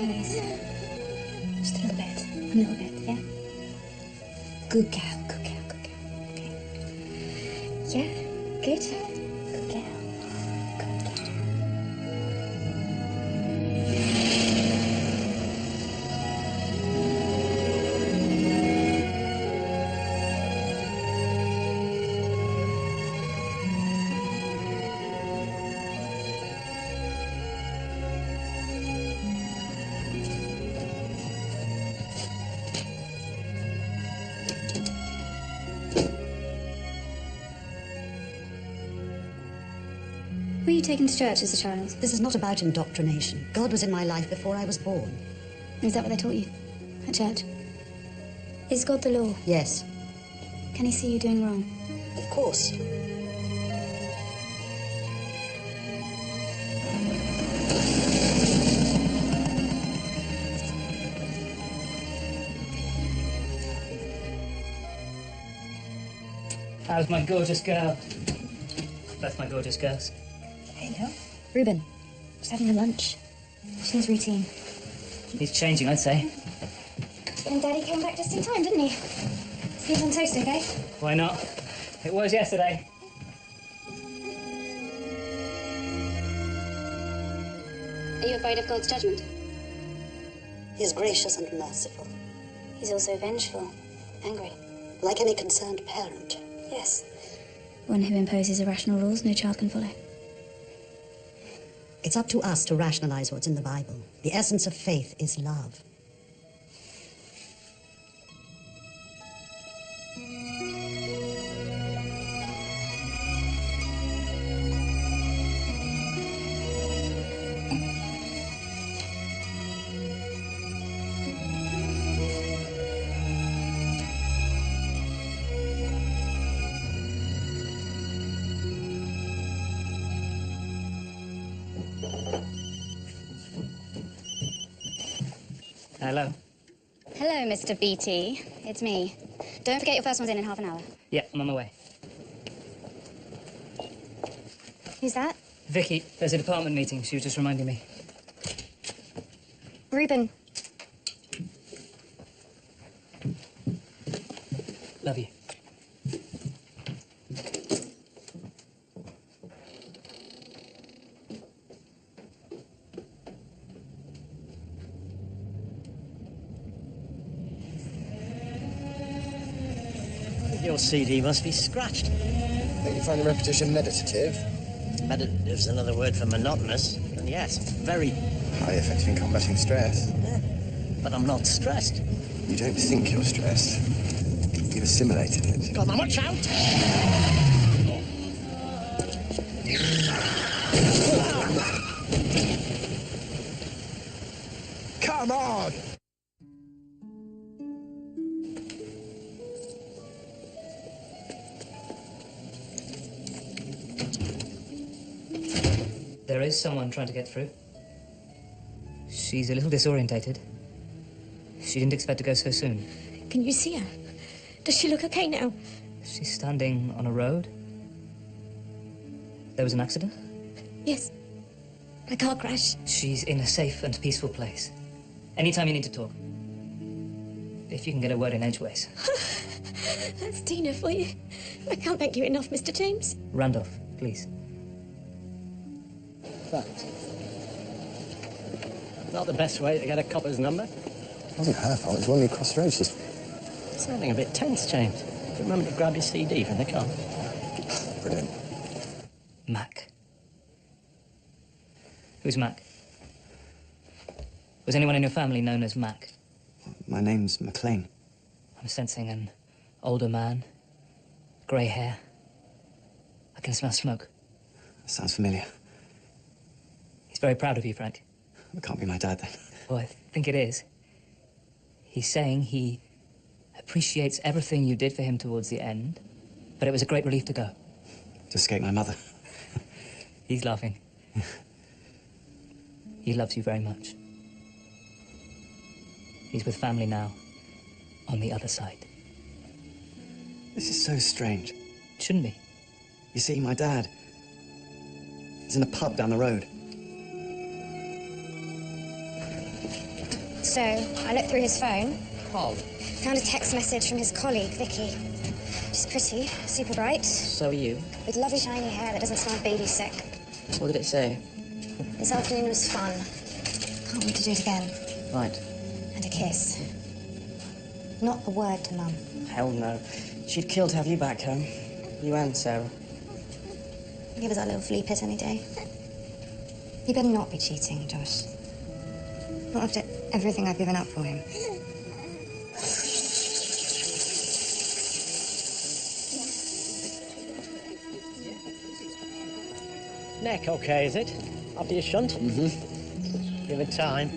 please. Just a little bit, yeah? Good girl, good girl, good girl. Okay. Yeah, good. Good girl. Good girl. Were you taken to church as a child? This is not about indoctrination. God was in my life before I was born. Is that what they taught you? At church? Is God the law? Yes. Can he see you doing wrong? Of course. How's my gorgeous girl? That's my gorgeous girls. Hello. Reuben, just having a lunch. She needs routine. He's changing, I'd say. And Daddy came back just in time, didn't he? He's on toast, okay? Why not? It was yesterday. Are you afraid of God's judgment? He is gracious and merciful. He's also vengeful, angry. Like any concerned parent. Yes. One who imposes irrational rules no child can follow. It's up to us to rationalize what's in the Bible. The essence of faith is love. Hello. Hello, Mr. BT. It's me. Don't forget your first one's in half an hour. Yeah, I'm on my way. Who's that? Vicky, there's a department meeting. She was just reminding me. Reuben. Love you. Your CD must be scratched. Think you find the repetition meditative? Meditative's another word for monotonous. And yes, very. Highly effective in combating stress. Yeah. But I'm not stressed. You don't think you're stressed. You've assimilated it. God, now watch out! Come on! There is someone trying to get through. She's a little disorientated. She didn't expect to go so soon. Can you see her? Does she look okay now? She's standing on a road. There was an accident. Yes. A car crash. She's in a safe and peaceful place. Anytime you need to talk. If you can get a word in edgeways. That's Tina for you. I can't thank you enough, Mr. James. Randolph, please. Thanks. Not the best way to get a copper's number. It wasn't her fault. It was when we crossed the road. She's Sounding a bit tense, James. Remember to grab your CD from the car. brilliant. Mac. Who's Mac? Was anyone in your family known as Mac? My name's McLean. I'm sensing an older man, grey hair. I can smell smoke. Sounds familiar. He's very proud of you, Frank. It can't be my dad, then. Well, I think it is. He's saying he appreciates everything you did for him towards the end, but it was a great relief to go. To escape my mother. He's laughing. He loves you very much. He's with family now, on the other side. This is so strange. It shouldn't be. You see, my dad is in a pub down the road. So, I looked through his phone. Oh, Found a text message from his colleague, Vicky. She's pretty, super bright, so are you. with lovely shiny hair that doesn't smell baby sick. What did it say? This afternoon was fun. Can't wait to do it again. Right. And a kiss. Not a word to Mum. Hell no. She'd kill to have you back home. You and Sarah. Give us our little flea pit any day. You better not be cheating, Josh. Not after everything I've given up for him. Neck okay, is it? After your shunt? Mm-hmm. Give it time.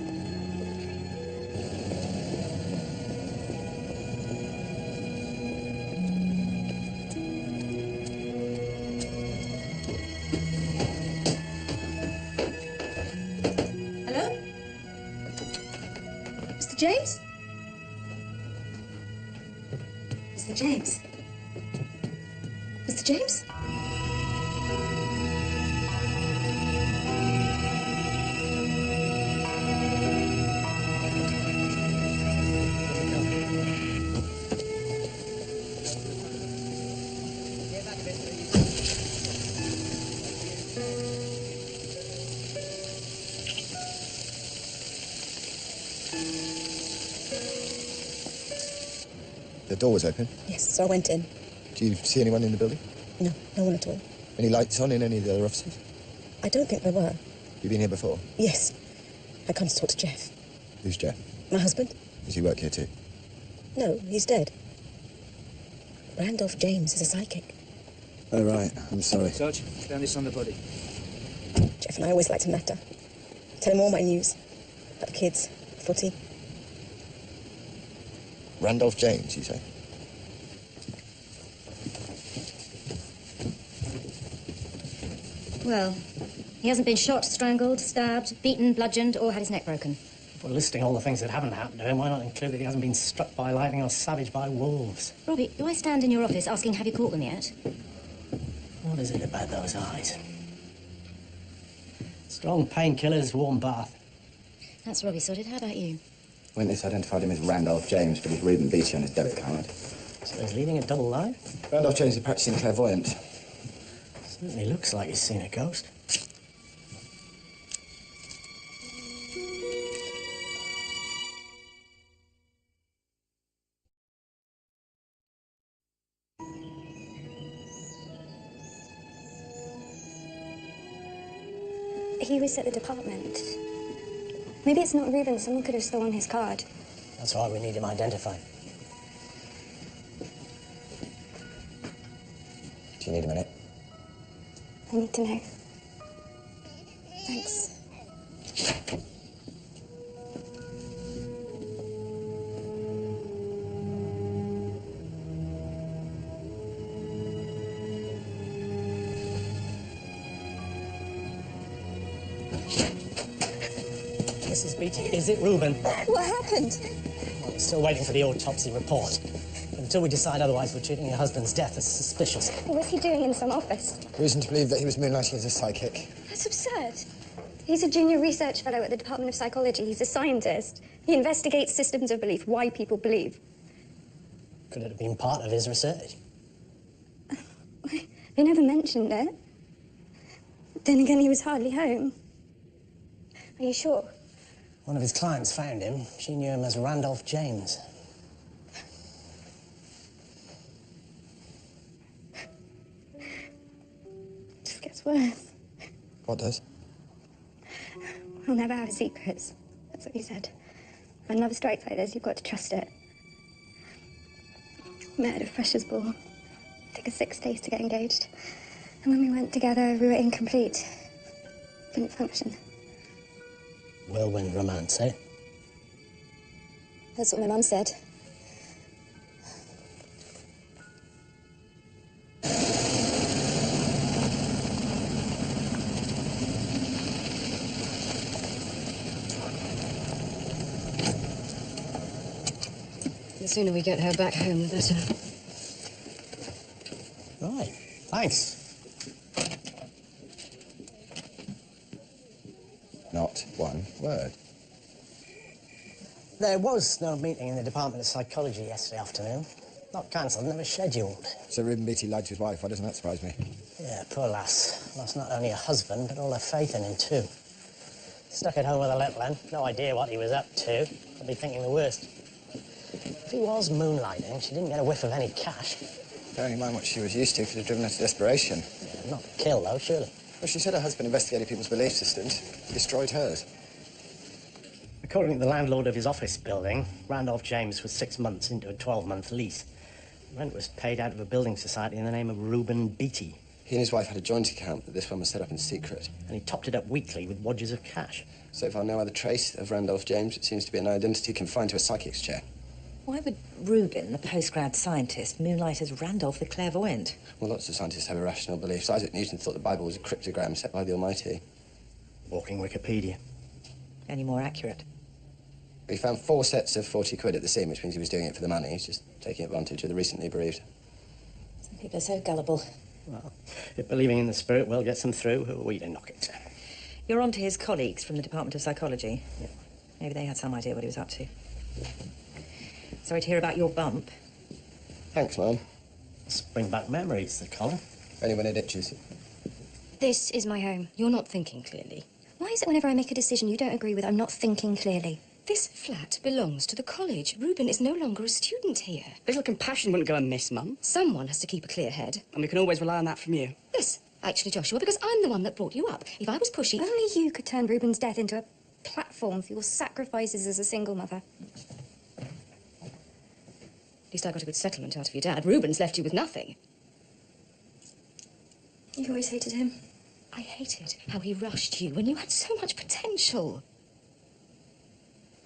Hello? Mr. James? Mr. James? Mr. James? The door was open. Yes, so I went in. Do you see anyone in the building? No, no one at all. Any lights on in any of the other offices? I don't think there were. You've been here before? Yes. I come to talk to Jeff. Who's Jeff? My husband? Does he work here too? No, he's dead. Randolph James is a psychic. Oh, right. I'm sorry. Sarge, found this on the body. Jeff and I always like to natter. Tell him all my news. About the kids, footy. Randolph James, you say? Well, he hasn't been shot, strangled, stabbed, beaten, bludgeoned, or had his neck broken. If we're listing all the things that haven't happened to him, why not include that he hasn't been struck by lightning or savaged by wolves? Robbie, do I stand in your office asking, have you caught them yet? What is it about those eyes? Strong painkillers, warm bath. That's Robbie sorted. How about you? Witness identified him as Randolph James, but he's Reuben Beatty on his debit card. So he's leading a double life? Randolph James is a practicing clairvoyant. Certainly looks like he's seen a ghost. He was at the department. Maybe it's not Reuben. Someone could have stolen his card. That's why we need him identified. Do you need a minute? I need to know. Thanks. Mrs. Beatty, is it Reuben? What happened? Well, we're still waiting for the autopsy report. Until we decide otherwise, we're treating your husband's death as suspicious. What was he doing in some office? Reason to believe that he was moonlighting as a psychic. That's absurd. He's a junior research fellow at the Department of Psychology. He's a scientist. He investigates systems of belief, why people believe. Could it have been part of his research? They never mentioned it. Then again, he was hardly home. Are you sure? One of his clients found him. She knew him as Randolph James. It just gets worse. What does? We'll never have secrets. That's what he said. When love strikes like this, you've got to trust it. We met at a freshers' ball. It took us 6 days to get engaged. And when we went together, we were incomplete. Didn't function. Whirlwind romance, eh? That's what my mum said. The sooner we get her back home, the better. Right. Thanks. Not one word. There was no meeting in the Department of Psychology yesterday afternoon. Not cancelled, never scheduled. So Ruben Beattie lied to his wife. Why doesn't that surprise me? Yeah, poor lass. Lost not only her husband, but all her faith in him, too. Stuck at home with a little one. No idea what he was up to. Probably thinking the worst. If he was moonlighting, she didn't get a whiff of any cash. Bearing in mind what she was used to could have driven her to desperation. Yeah, not kill, though, surely. Well, she said her husband investigated people's belief systems. He destroyed hers. According to the landlord of his office building, Randolph James was 6 months into a 12-month lease. Rent was paid out of a building society in the name of Ruben Beattie. He and his wife had a joint account, but this one was set up in secret. And he topped it up weekly with wadges of cash. So far, no other trace of Randolph James. It seems to be an identity confined to a psychic's chair. Why would Ruben, the postgrad scientist, moonlight as Randolph the clairvoyant? Well, lots of scientists have irrational beliefs. Isaac Newton thought the Bible was a cryptogram set by the Almighty. Walking Wikipedia. Any more accurate? He found 4 sets of 40 quid at the scene, which means he was doing it for the money. He's just taking advantage of the recently bereaved. Some people are so gullible. Well, if believing in the spirit will get them through, who are we to knock it? You're on to his colleagues from the Department of Psychology. Yeah. Maybe they had some idea what he was up to. Sorry to hear about your bump. Thanks, Mum. Let's bring back memories, the Colin. Only when it itches. This is my home. You're not thinking clearly. Why is it whenever I make a decision you don't agree with, I'm not thinking clearly? This flat belongs to the college. Ruben is no longer a student here. A little compassion wouldn't go amiss, Mum. Someone has to keep a clear head. And we can always rely on that from you. Yes, actually, Joshua, because I'm the one that brought you up. If I was pushy, only you could turn Ruben's death into a platform for your sacrifices as a single mother. At least I got a good settlement out of your dad. Ruben's left you with nothing. You always hated him. I hated how he rushed you when you had so much potential.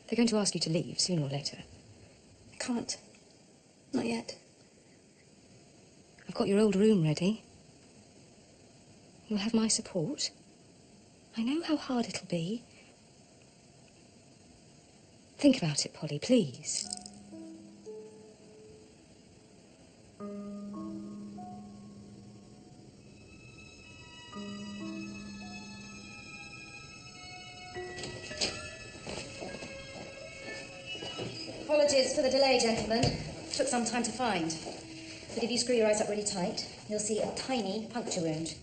They're going to ask you to leave sooner or later. I can't. Not yet. I've got your old room ready. You'll have my support. I know how hard it'll be. Think about it, Polly, please. Apologies for the delay, gentlemen. Took some time to find. But if you screw your eyes up really tight, you'll see a tiny puncture wound.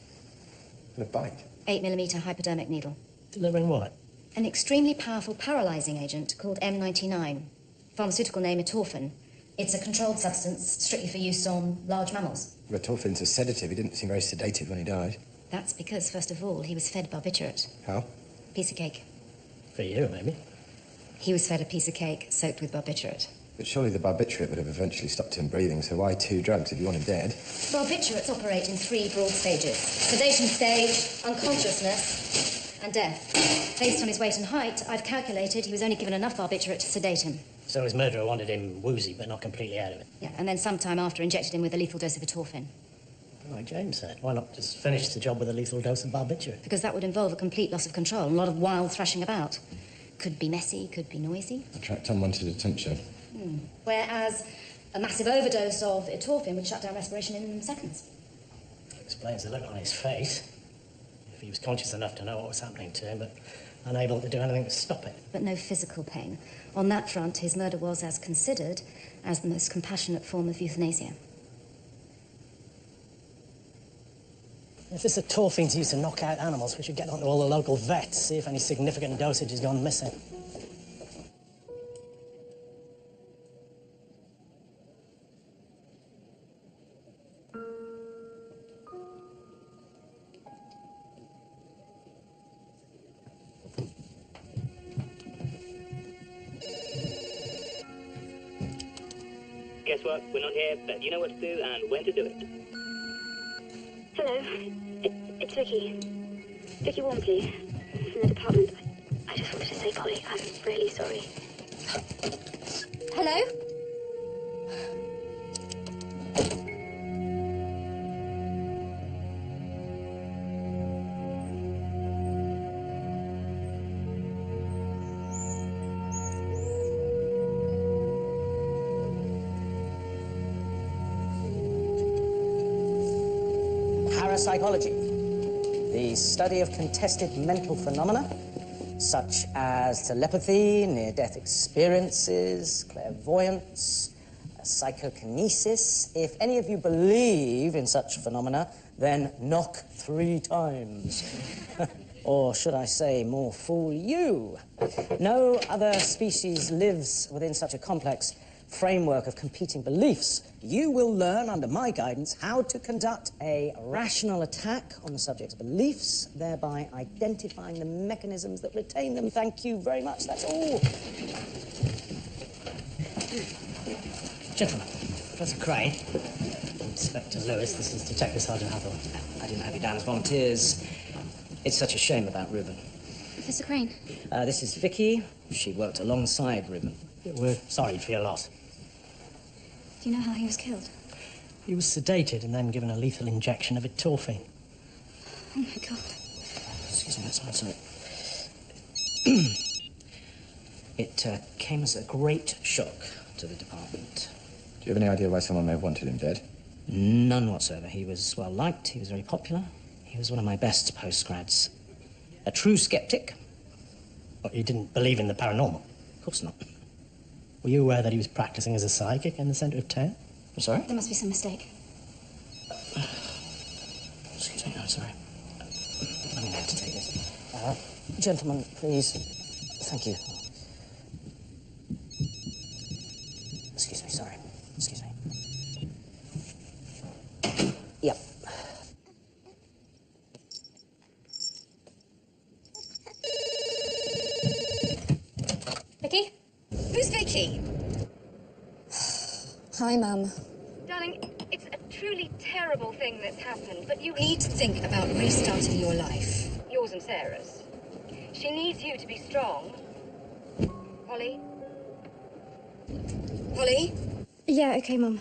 And a bite. 8mm hypodermic needle. Delivering what? An extremely powerful paralyzing agent called M99. Pharmaceutical name etorphin. It's a controlled substance strictly for use on large mammals. Etorphin's a sedative. He didn't seem very sedated when he died. That's because, first of all, he was fed barbiturate. How? Piece of cake. For you, maybe. He was fed a piece of cake soaked with barbiturate. But surely the barbiturate would have eventually stopped him breathing, so why 2 drugs if you want him dead? Barbiturates operate in 3 broad stages. Sedation stage, unconsciousness, and death. Based on his weight and height, I've calculated he was only given enough barbiturate to sedate him. So his murderer wanted him woozy, but not completely out of it. Yeah, and then sometime after injected him with a lethal dose of etorphin. Like James said, why not just finish the job with a lethal dose of barbiturate? Because that would involve a complete loss of control and a lot of wild thrashing about. Could be messy, could be noisy. Attract unwanted attention. Whereas a massive overdose of etorphin would shut down respiration in seconds. Explains the look on his face. If he was conscious enough to know what was happening to him, but unable to do anything to stop it. But no physical pain. On that front, his murder was as considered as the most compassionate form of euthanasia. If this etorphin's used to knock out animals, we should get onto all the local vets, see if any significant dosage has gone missing. Guess what? We're not here, but you know what to do and when to do it. Hello. It's Vicky. Vicky Warren, please. From the department. I just wanted to say, Polly, I'm really sorry. Hello? Parapsychology, the study of contested mental phenomena, such as telepathy, near-death experiences, clairvoyance, psychokinesis. If any of you believe in such phenomena, then knock 3 times. Or should I say, more fool you. No other species lives within such a complex framework of competing beliefs. You will learn, under my guidance, how to conduct a rational attack on the subject's beliefs, thereby identifying the mechanisms that retain them. Thank you very much. That's all. Gentlemen, Professor Crane, Inspector Lewis, this is Detective Sergeant Hathaway. I didn't have you down as volunteers. It's such a shame about Reuben. Professor Crane. This is Vicky. She worked alongside Reuben. We're sorry for your loss. Do you know how he was killed? He was sedated and then given a lethal injection of etorphine. Oh, my God. Excuse me, that's sorry. It came as a great shock to the department. Do you have any idea why someone may have wanted him dead? None whatsoever. He was well-liked, he was very popular. He was one of my best postgrads. A true skeptic. But you didn't believe in the paranormal? Of course not. Were you aware that he was practicing as a psychic in the centre of town? I'm sorry? There must be some mistake. Excuse me, I'm sorry. I'm going to have to take this. Gentlemen, please. Thank you. Excuse me, sorry. Excuse me. Yep. Vicky? Who's Vicky? Hi, Mum. Darling, it's a truly terrible thing that's happened, but you Need to think about restarting your life. yours and Sarah's. She needs you to be strong. Polly? Polly? Yeah, okay, Mum.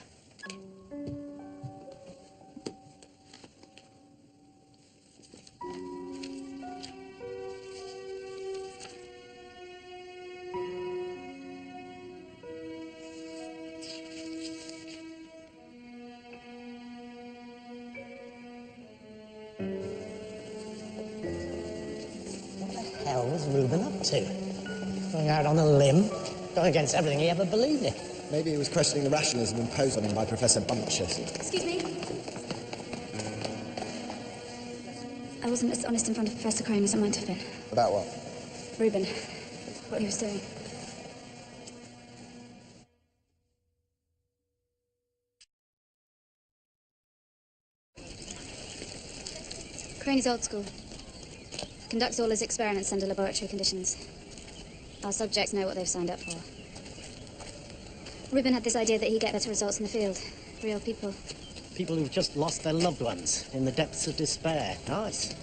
What the hell was Reuben up to? Going out on a limb, going against everything he ever believed in. Maybe he was questioning the rationalism imposed on him by Professor Bumptious. Excuse me? I wasn't as honest in front of Professor Crane as I might have been. About what? Reuben, what he was doing. Crane is old school. Conducts all his experiments under laboratory conditions. Our subjects know what they've signed up for. Reuben had this idea that he'd get better results in the field. Real people. People who've just lost their loved ones in the depths of despair. Nice.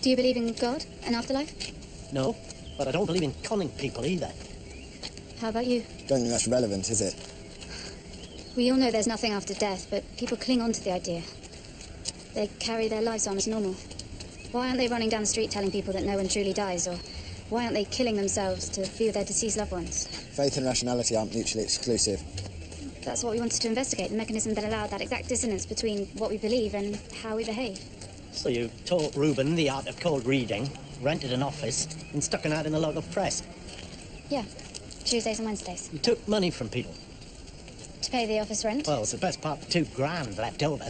Do you believe in God and afterlife? No, but I don't believe in conning people either. How about you? Don't think that's relevant, is it? We all know there's nothing after death, but people cling on to the idea. They carry their lives on as normal. Why aren't they running down the street telling people that no one truly dies, or why aren't they killing themselves to view their deceased loved ones? Faith and rationality aren't mutually exclusive. That's what we wanted to investigate, the mechanism that allowed that exact dissonance between what we believe and how we behave. So you taught Reuben the art of cold reading, rented an office, and stuck an ad in the local press. Yeah, Tuesdays and Wednesdays. You took money from people. To pay the office rent. Well, it's the best part of $2,000 left over.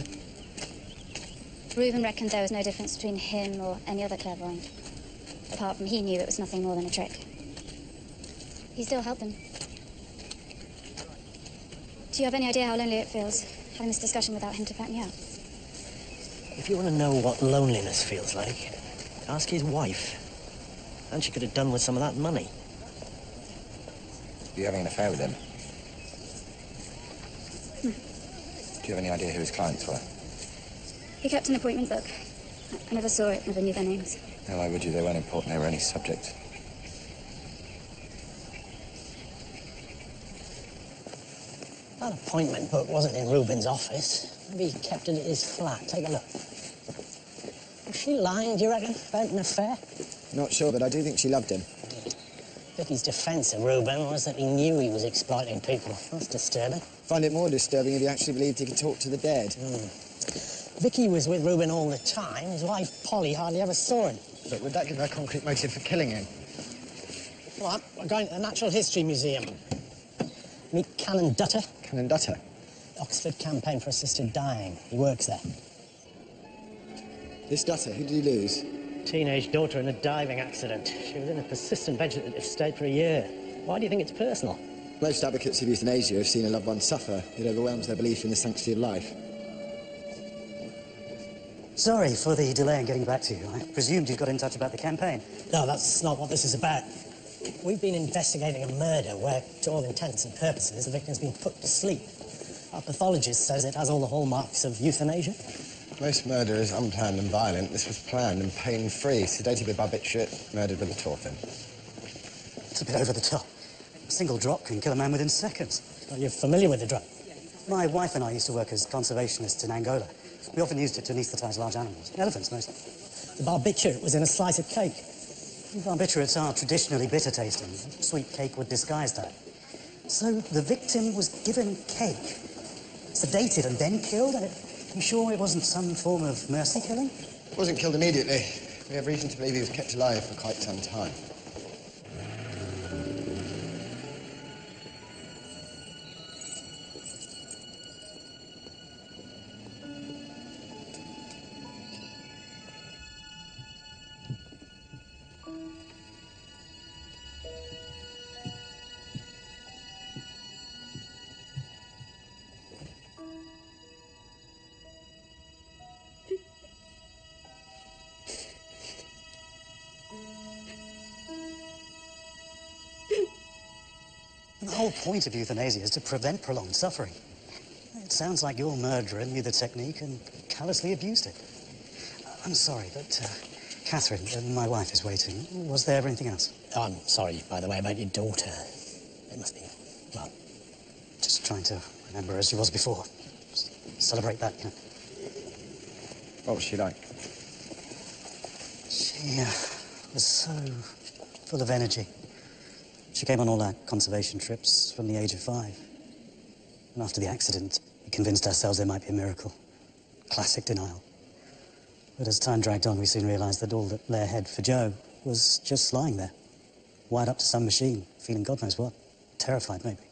Reuben reckoned there was no difference between him or any other clairvoyant. Apart from he knew it was nothing more than a trick. He still helped them. Do you have any idea how lonely it feels, having this discussion without him to back me up? If you want to know what loneliness feels like, ask his wife. And she could have done with some of that money. Are you having an affair with him? Do you have any idea who his clients were? He kept an appointment book. I never saw it, never knew their names. No, why would you? They weren't important, they were any subject. That appointment book wasn't in Reuben's office. Maybe he kept it at his flat. Take a look. Was she lying, do you reckon, about an affair? Not sure, but I do think she loved him. Vicky's defence of Reuben was that he knew he was exploiting people. That's disturbing. Find it more disturbing if he actually believed he could talk to the dead. Vicky was with Reuben all the time. His wife, Polly, hardly ever saw him. But would that give her a concrete motive for killing him? Come on, we're going to the Natural History Museum. Meet Canon Dutter. Canon Dutter? Oxford Campaign for Assisted Dying. He works there. This Dutter, who did he lose? Teenage daughter in a diving accident. She was in a persistent vegetative state for a year. Why do you think it's personal? Most advocates of euthanasia have seen a loved one suffer. It overwhelms their belief in the sanctity of life. Sorry for the delay in getting back to you. I presumed you'd got in touch about the campaign. No, that's not what this is about. We've been investigating a murder where, to all intents and purposes, the victim's been put to sleep. Our pathologist says it has all the hallmarks of euthanasia. Most murder is unplanned and violent. This was planned and pain-free. Sedated with barbiturate, murdered with a torphin. It's a bit over the top. A single drop can kill a man within seconds. Well, you're familiar with the drug? My wife and I used to work as conservationists in Angola. We often used it to anaesthetise large animals. Elephants, mostly. The barbiturate was in a slice of cake. Barbiturates are traditionally bitter-tasting. Sweet cake would disguise that. So the victim was given cake, sedated and then killed? You sure it wasn't some form of mercy killing? Wasn't killed immediately. We have reason to believe he was kept alive for quite some time. The whole point of euthanasia is to prevent prolonged suffering. It sounds like your murderer knew the technique and callously abused it. I'm sorry, but Catherine, my wife, is waiting. Was there anything else? Oh, I'm sorry, by the way, about your daughter. It must be, well... Just trying to remember as she was before. Celebrate that, you know. What was she like? She was so full of energy. She came on all our conservation trips from the age of 5. And after the accident, we convinced ourselves there might be a miracle. Classic denial. But as time dragged on, we soon realised that all that lay ahead for Jo was just lying there, wired up to some machine, feeling God knows what. Terrified, maybe.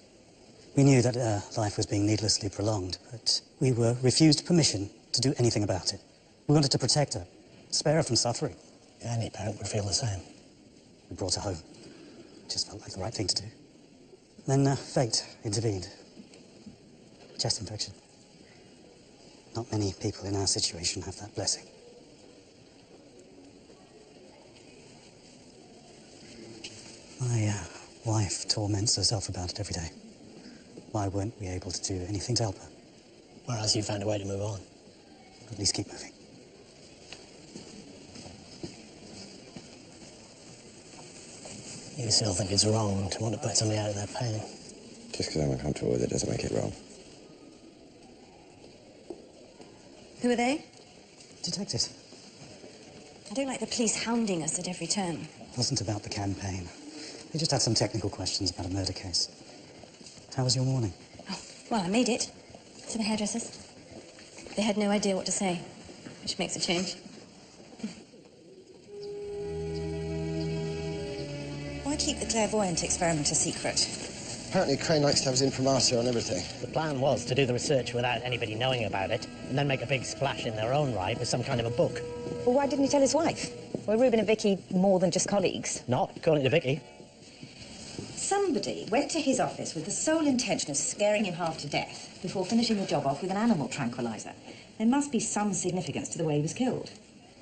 We knew that her life was being needlessly prolonged, but we were refused permission to do anything about it. We wanted to protect her, spare her from suffering. Any parent would feel the same. We brought her home. Just felt like the right thing to do. Then fate intervened. Chest infection. Not many people in our situation have that blessing. My wife torments herself about it every day. Why weren't we able to do anything to help her? Whereas you found a way to move on. At least keep moving. You still think it's wrong to want to put somebody out of their pain? Just because I'm uncomfortable with it doesn't make it wrong. Who are they? Detectives. I don't like the police hounding us at every turn. It wasn't about the campaign. They just had some technical questions about a murder case. How was your morning? Oh, well, I made it. To the hairdressers. They had no idea what to say, which makes a change. Why keep the clairvoyant experiment a secret? Apparently Crane likes to have his imprimatur on everything. The plan was to do the research without anybody knowing about it, and then make a big splash in their own right with some kind of a book. Well, why didn't he tell his wife? Were Reuben and Vicky more than just colleagues? Not, according to Vicky. Somebody went to his office with the sole intention of scaring him half to death before finishing the job off with an animal tranquilizer. There must be some significance to the way he was killed.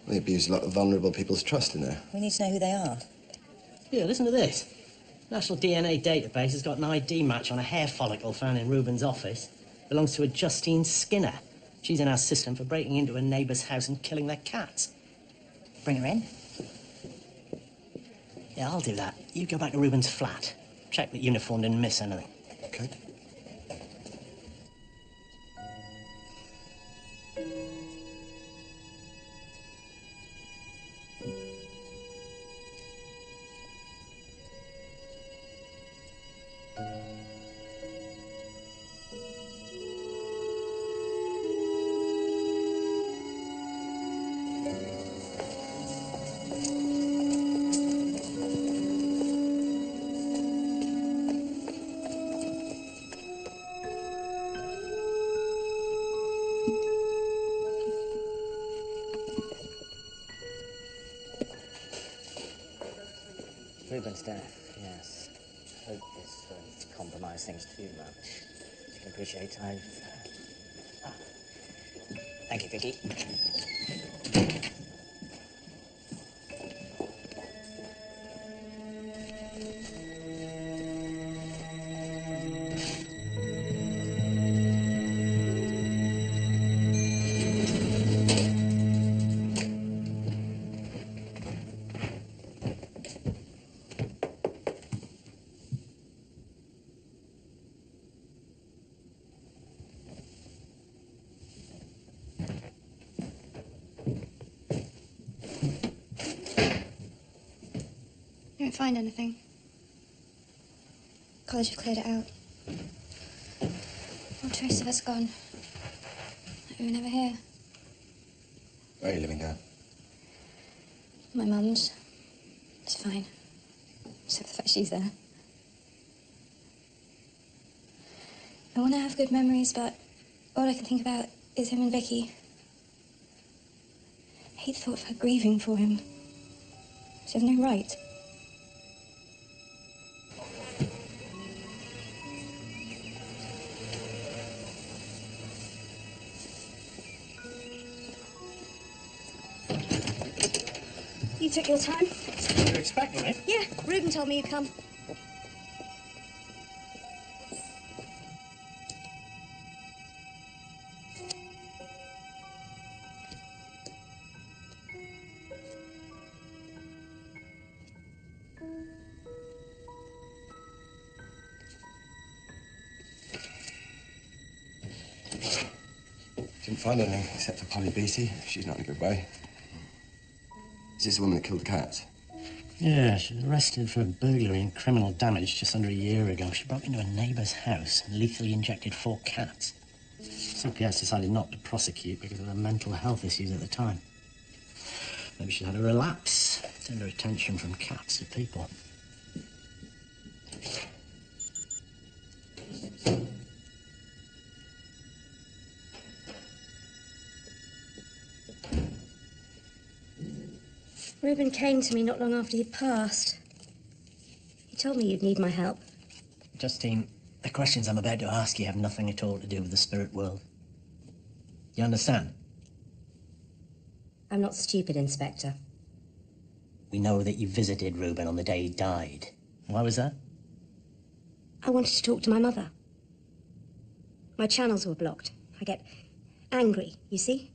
They abused a lot of vulnerable people's trust in there. We need to know who they are. Here, listen to this. National DNA database has got an ID match on a hair follicle found in Reuben's office. Belongs to a Justine Skinner. She's in our system for breaking into a neighbour's house and killing their cats. Bring her in. Yeah, I'll do that. You go back to Reuben's flat. Check that uniform didn't miss anything. Okay. death, yes. Hope this won't compromise things too much. You can appreciate I've... Thank you, Vicky. Don't find anything. College have cleared it out. All trace of us gone. Like we were never here. Where are you living, Dad? My mum's. It's fine. Except the fact she's there. I want to have good memories, but all I can think about is him and Vicky. I hate the thought of her grieving for him. She has no right. You took your time. You're expecting me? Yeah, Reuben told me you'd come. Didn't find anything except for Polly Beatty. She's not in a good way. Is this the woman that killed the cats? Yeah, she was arrested for burglary and criminal damage just under a year ago. She broke into a neighbour's house and lethally injected 4 cats. CPS decided not to prosecute because of her mental health issues at the time. Maybe she'd had a relapse, turned her attention from cats to people. Reuben came to me not long after he'd passed. He told me you'd need my help. Justine, the questions I'm about to ask you have nothing at all to do with the spirit world. You understand? I'm not stupid, Inspector. We know that you visited Reuben on the day he died. Why was that? I wanted to talk to my mother. My channels were blocked. I get angry, you see?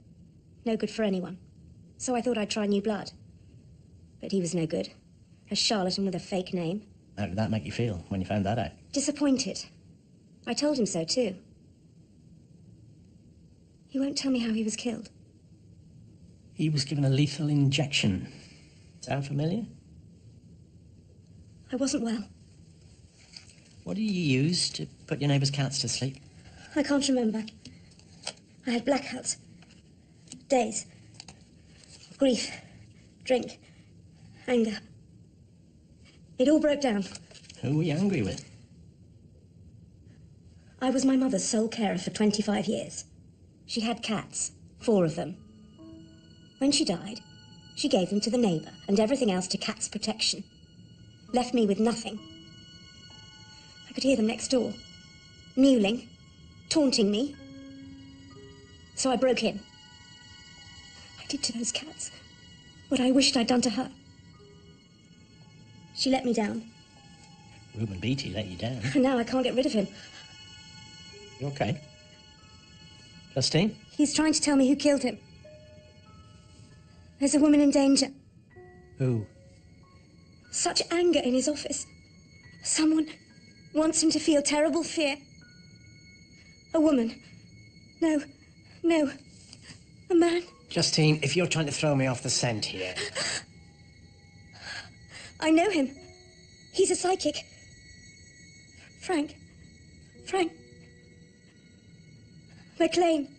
No good for anyone. So I thought I'd try new blood. But he was no good. A charlatan with a fake name. How did that make you feel when you found that out? Disappointed. I told him so, too. He won't tell me how he was killed. He was given a lethal injection. Sound familiar? I wasn't well. What did you use to put your neighbour's cats to sleep? I can't remember. I had blackouts. Days. Grief. Drink. Anger. It all broke down. Who were you angry with? I was my mother's sole carer for 25 years. She had cats, 4 of them. When she died, she gave them to the neighbour and everything else to Cat's Protection. Left me with nothing. I could hear them next door, mewling, taunting me. So I broke in. I did to those cats what I wished I'd done to her. She let me down. Reuben Beatty let you down. And now I can't get rid of him. You okay? Justine? He's trying to tell me who killed him. There's a woman in danger. Who? Such anger in his office. Someone wants him to feel terrible fear. A woman. No. A man. Justine, if you're trying to throw me off the scent here... I know him. He's a psychic. Frank. McLean.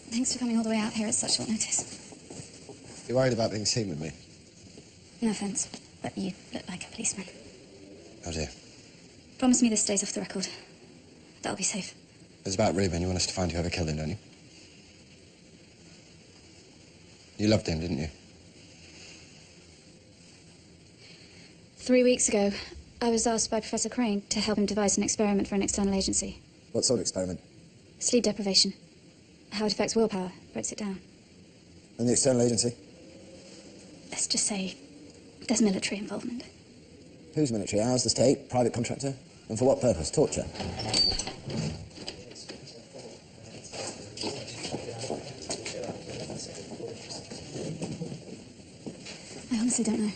Thanks for coming all the way out here at such short notice. You're worried about being seen with me? No offence, but you look like a policeman. Oh dear. Promise me this stays off the record. That'll be safe. It's about Reuben. You want us to find whoever killed him, don't you? You loved him, didn't you? 3 weeks ago, I was asked by Professor Crane to help him devise an experiment for an external agency. What sort of experiment? Sleep deprivation. How it affects willpower, breaks it down. And the external agency? Let's just say there's military involvement. Who's military? Ours, the state, private contractor? And for what purpose? Torture? I honestly don't know.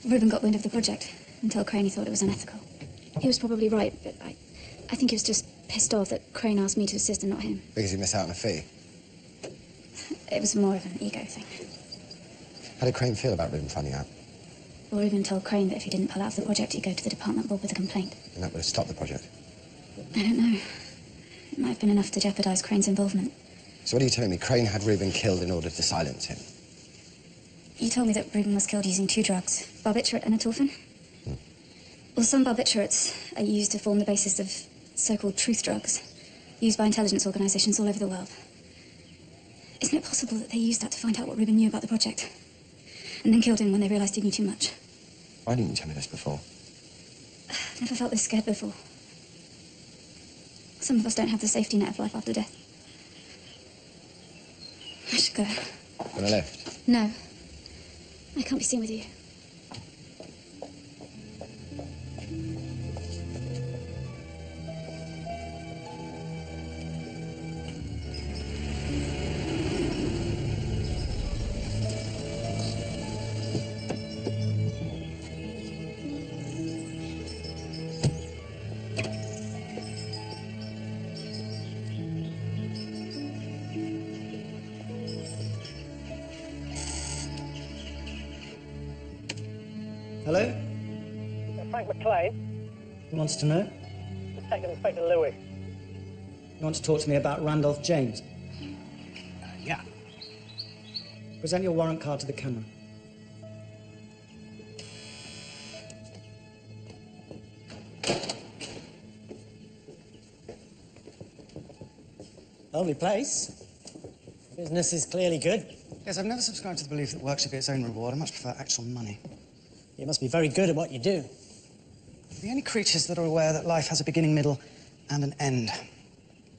Reuben got wind of the project and told Crane he thought it was unethical. He was probably right, but I think he was just pissed off that Crane asked me to assist and not him. Because he missed out on a fee? It was more of an ego thing. How did Crane feel about Reuben finding out? Well, Reuben told Crane that if he didn't pull out of the project, he'd go to the department board with a complaint. And that would have stopped the project? I don't know. It might have been enough to jeopardise Crane's involvement. So what are you telling me? Crane had Reuben killed in order to silence him? You told me that Reuben was killed using 2 drugs, barbiturate and atolfin. Well, some barbiturates are used to form the basis of so-called truth drugs, used by intelligence organisations all over the world. Isn't it possible that they used that to find out what Reuben knew about the project? And then killed him when they realised he knew too much? Why didn't you tell me this before? I've never felt this scared before. Some of us don't have the safety net of life after death. I should go. On a lift? No. I can't be seen with you. Hello? Frank McLean. Who wants to know? Detective Inspector Lewis. You want to talk to me about Randolph James? Yeah. Present your warrant card to the camera. Lovely place. Business is clearly good. Yes, I've never subscribed to the belief that work should be its own reward. I much prefer actual money. You must be very good at what you do. The only creatures that are aware that life has a beginning, middle, and an end.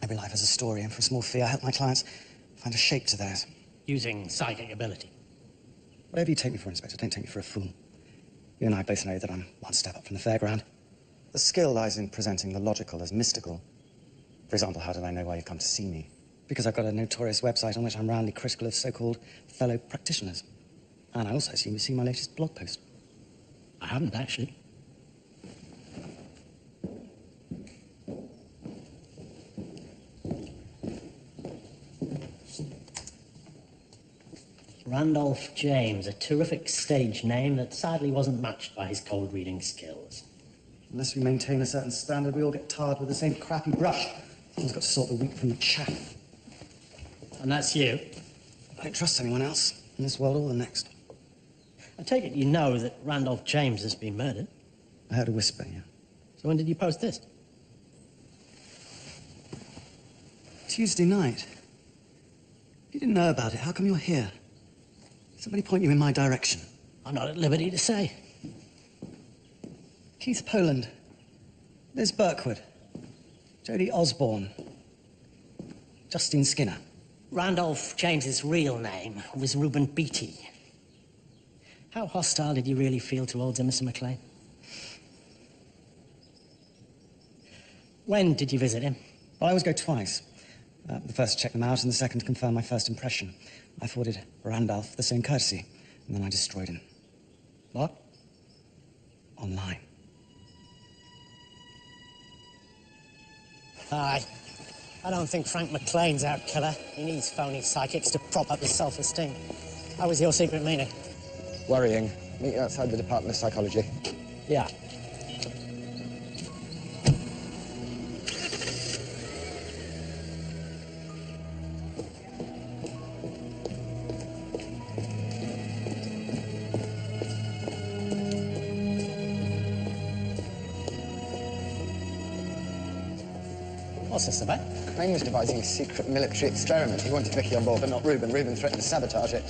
Every life has a story, and for a small fee, I help my clients find a shape to theirs. Using psychic ability. Whatever you take me for, Inspector, don't take me for a fool. You and I both know that I'm one step up from the fairground. The skill lies in presenting the logical as mystical. For example, how did I know why you've come to see me? Because I've got a notorious website on which I'm roundly critical of so-called fellow practitioners. And I also assume you've seen my latest blog post. I haven't, actually. Randolph James, a terrific stage name that sadly wasn't matched by his cold reading skills. Unless we maintain a certain standard, we all get tarred with the same crappy brush. Someone's got to sort the wheat from the chaff. And that's you? I don't trust anyone else, in this world or the next. I take it you know that Randolph James has been murdered? I heard a whisper, yeah. So when did you post this? Tuesday night. If you didn't know about it, how come you're here? Somebody point you in my direction. I'm not at liberty to say. Keith Poland, Liz Birkwood, Jodie Osborne, Justine Skinner. Randolph James's real name was Reuben Beatty. How hostile did you really feel towards him, Mr. McLean? When did you visit him? Well, I always go twice. The first to check them out, and the second to confirm my first impression. I afforded Randolph the same courtesy, and then I destroyed him. What? Online. Aye. I don't think Frank McLean's our killer. He needs phony psychics to prop up his self-esteem. How was your secret meeting? Worrying. Meet you outside the Department of Psychology. Yeah. What's this about? Crane was devising a secret military experiment. He wanted Vicky on board, but not Reuben. Reuben threatened to sabotage it.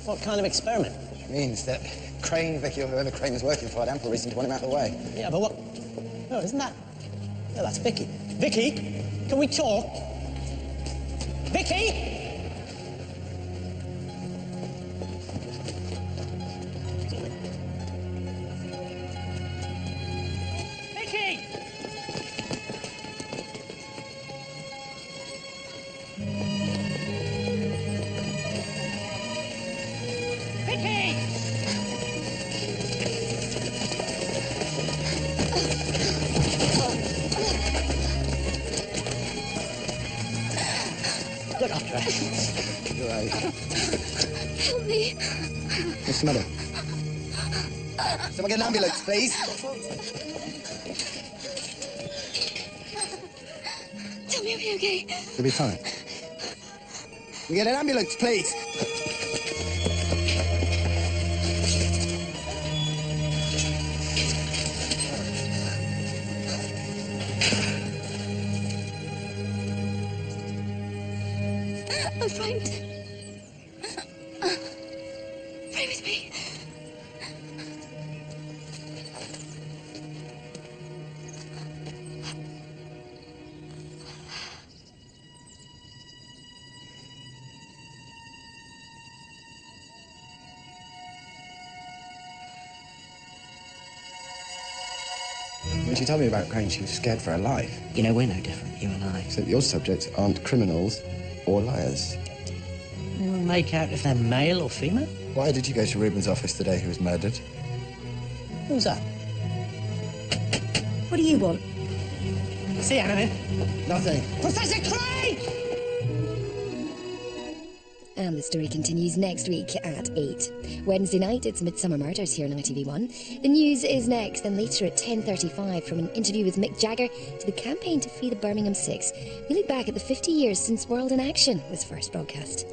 What kind of experiment? Which means that Crane, Vicky, or whoever Crane was working for had ample reason to want him out of the way. Yeah, but what... Oh, isn't that... No, that's Vicky. Vicky, can we talk? Vicky! Look after her. You're right. Help me. What's the matter? Someone get an ambulance, please. Tell me I'll be okay. You'll be fine. We get an ambulance, please. I'm frightened. Pray with me. When she told me about Crane, she was scared for her life. You know, we're no different, you and I. Except your subjects aren't criminals or liars. You'll make out if they're male or female? Why did you go to Reuben's office the day he was murdered? Who's that? What do you want? See anything? Nothing. Professor Crane! And the story continues next week at 8. Wednesday night, it's Midsummer Murders here on ITV1. The news is next, and later at 10:35, from an interview with Mick Jagger to the campaign to free the Birmingham Six. We look back at the 50 years since World in Action was first broadcast.